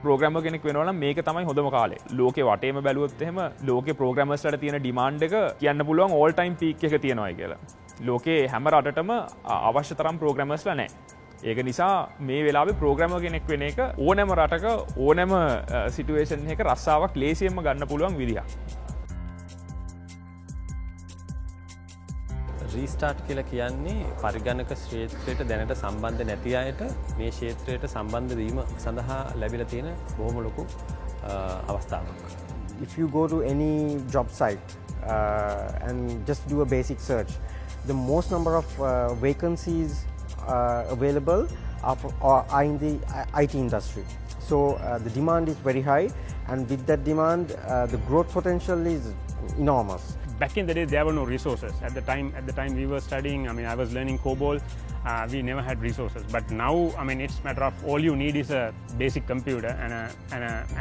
Programmer කෙනෙක් වෙනවා නම් මේක තමයි හොඳම කාලේ. ලෝකේ වටේම බැලුවොත් එහෙම ලෝකේ ප්‍රෝග්‍රෑමර්ස්ලාට තියෙන ඩිමාන්ඩ් එක කියන්න පුළුවන් ඕල් ටයිම් පීක් එක තියෙනවායි කියලා. ලෝකේ හැම රටටම අවශ්‍ය තරම් ප්‍රෝග්‍රෑමර්ස්ලා නැහැ. ඒක නිසා මේ වෙලාවේ ප්‍රෝග්‍රෑමර් කෙනෙක් වෙන එක ඕනෑම රටක ඕනෑම සිටුේෂන් එකක රස්සාවක් ලේසියෙන්ම ගන්න පුළුවන් විදිහක්. රීස්ටාර්ට් කියලා කියන්නේ පරිගණක ක්ෂේත්‍රයට දැනට සම්බන්ධ නැති අයට මේ ක්ෂේත්‍රයට සම්බන්ධ වීම සඳහා ලැබිලා තියෙන බොහොම ලොකු අවස්ථාවක්. If you go to any job site and just do a basic search, the most number of vacancies available are in the IT industry. So the demand is very high, and with that demand, the growth potential is enormous. Back in the day, there were no resources. At the time we were studying, I was learning COBOL. We never had resources. But now, it's a matter of all you need is a basic computer and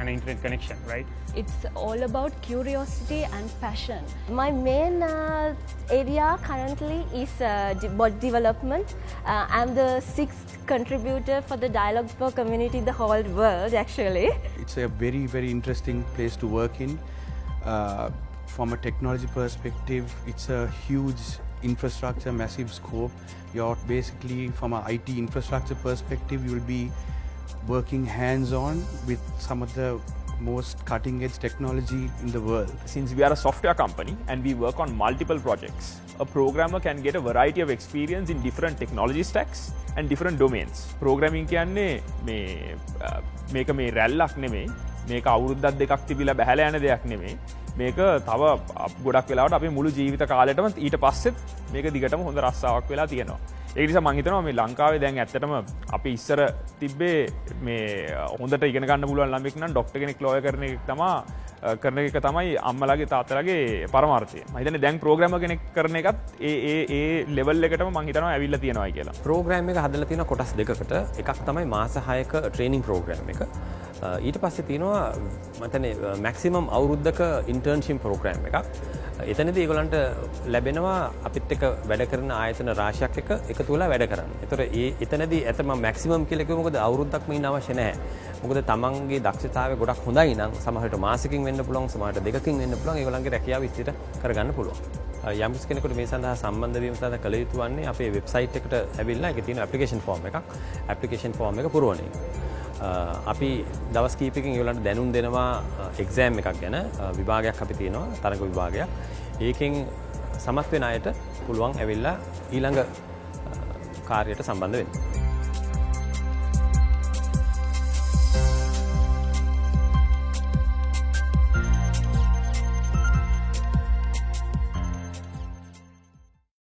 an internet connection, right? It's all about curiosity and passion. My main area currently is bot development. I'm the 6th contributor for the Dialogue4 community in the whole world, actually. It's a very, very interesting place to work in. From a technology perspective, it's a huge infrastructure, massive scope. You're basically, from an IT infrastructure perspective, you will be working hands-on with some of the most cutting-edge technology in the world. Since we are a software company and we work on multiple projects, a programmer can get a variety of experience in different technology stacks and different domains. Programming කියන්නේ මේක මේ රැල්ලක් නෙමෙයි, මේක අවුරුද්දක් දෙකක් තිබිලා බහැලා යන දෙයක් නෙමෙයි. මේක තව ගොඩක් වෙලාවට අපේ මුළු ජීවිත කාලෙටම ඊට පස්සෙත් මේක දිගටම හොඳ රස්සාවක් වෙලා තියෙනවා. ඒ නිසා මම හිතනවා මේ ලංකාවේ දැන් ඇත්තටම අපි ඉස්සර තිබ්බේ මේ හොඳට ඉගෙන ගන්න පුළුවන් ළමෙක් නම් ડોක්ටර් කෙනෙක් ලෝයර් කරන එක තමයි අම්මලාගේ තාත්තලාගේ පරමාර්ථය. මම හිතන්නේ දැන් ප්‍රෝග්‍රෑමර් කෙනෙක් කරන එකත් ඒ ලෙවල් එකටම මම හිතනවා ඇවිල්ලා තියෙනවා කියලා. ප්‍රෝග්‍රෑම් එක හදලා තියෙන කොටස් දෙකකට එකක් තමයි මාස 6ක ට්‍රේනින් ප්‍රෝග්‍රෑම් එක. ඊට පස්සේ තියෙනවා මතනේ මැක්සිමම් අවුරුද්දක ඉන්ටර්න්ෂිප් ප්‍රෝග්‍රෑම් එකක්. එතනදී ඒගොල්ලන්ට ලැබෙනවා අපිත් එක්ක වැඩ කරන ආයතන රාශියක් එක්ක එකතු වෙලා වැඩ කරන්න. ඒතර එතනදී ඇතම මැක්සිමම් කියලා කිව්ව මොකද අවුරුද්දක්ම ඉන්න අවශ්‍ය නැහැ. මොකද තමන්ගේ දක්ෂතාවය ගොඩක් හොඳයි නම් සමහරවිට මාසෙකින් වෙන්න පුළුවන්, සමහරවිට දෙකකින් වෙන්න පුළුවන්. ඒගොල්ලන්ගේ රැකියාව ඉස්තිර කරගන්න පුළුවන්. යම් කෙනෙකුට මේ සඳහා සම්බන්ධ වීම සඳහා කළ යුතු වන්නේ අපේ වෙබ්සයිට් එකට ඇවිල්ලා ඒකේ තියෙන ඇප්ලිකේෂන් ෆෝම් එකක්. ඇප්ලිකේෂන් ෆෝම් එක පුරවන එක. අපි දවස් කීපකින් ඒගොල්ලන්ට දැනුම් දෙනවා එක්සෑම් එකක් ගැන. විභාගයක් අපි තියෙනවා, තරඟ විභාගයක්. ඒකෙන් සමත් වෙන අයට පුළුවන් ඇවිල්ලා ඊළඟ කාර්යයට සම්බන්ධ වෙන්න.